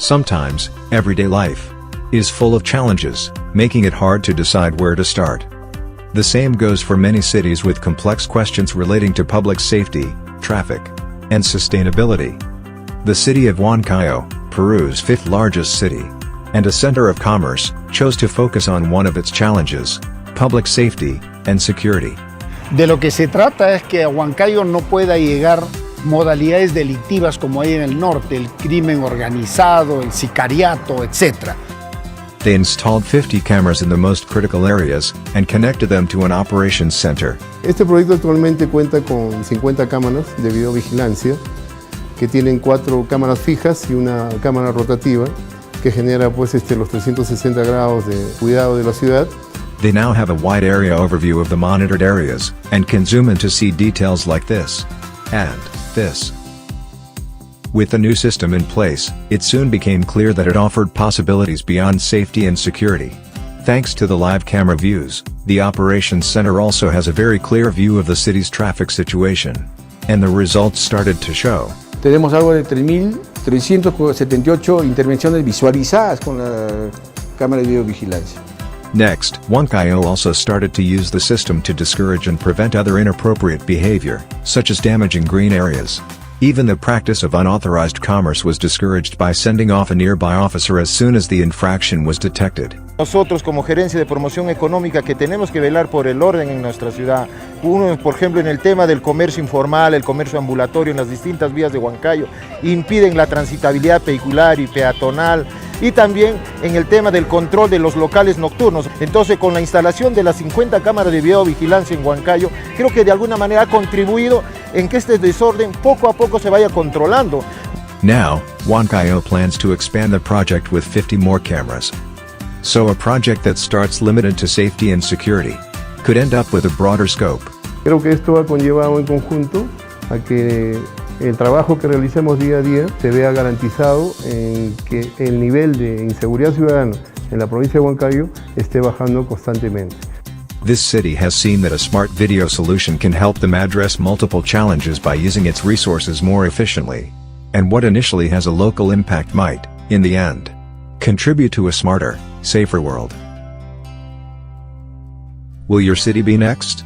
Sometimes, everyday life is full of challenges, making it hard to decide where to start. The same goes for many cities with complex questions relating to public safety, traffic, and sustainability. The city of Huancayo, Peru's fifth largest city, and a center of commerce, chose to focus on one of its challenges: public safety and security. De lo que se trata es que a Huancayo no pueda llegar modalidades delictivas como hay en el norte, el crimen organizado, el sicariato, etc. They installed 50 cameras in the most critical areas, and connected them to an operations center. Este proyecto actualmente cuenta con 50 cámaras de videovigilancia, que tienen 4 cámaras fijas y una cámara rotativa, que genera pues los 360 grados de cuidado de la ciudad. They now have a wide area overview of the monitored areas, and can zoom in to see details like this and this. With the new system in place, it soon became clear that it offered possibilities beyond safety and security. Thanks to the live camera views, the operations center also has a very clear view of the city's traffic situation. And the results started to show. Tenemos algo de 3.378 intervenciones visualizadas con la cámara de videovigilancia. Next, Huancayo also started to use the system to discourage and prevent other inappropriate behavior, such as damaging green areas. Even the practice of unauthorized commerce was discouraged by sending off a nearby officer as soon as the infraction was detected. Nosotros como gerencia de promoción económica que tenemos que velar por el orden en nuestra ciudad. Uno, por ejemplo, en el tema del comercio informal, el comercio ambulatorio en las distintas vías de Huancayo, impiden la transitabilidad vehicular y peatonal. Y también en el tema del control de los locales nocturnos. Entonces, con la instalación de las 50 cámaras de videovigilancia en Huancayo, creo que de alguna manera ha contribuido en que este desorden poco a poco se vaya controlando. Now, Huancayo plans to expand the project with 50 more cameras. So a project that starts limited to safety and security could end up with a broader scope. Creo que esto ha conllevado en conjunto a que el trabajo que realicemos día a día se vea garantizado en que el nivel de inseguridad ciudadana en la provincia de Huancayo esté bajando constantemente. This city has seen that a smart video solution can help them address multiple challenges by using its resources more efficiently. And what initially has a local impact might, in the end, contribute to a smarter, safer world. Will your city be next?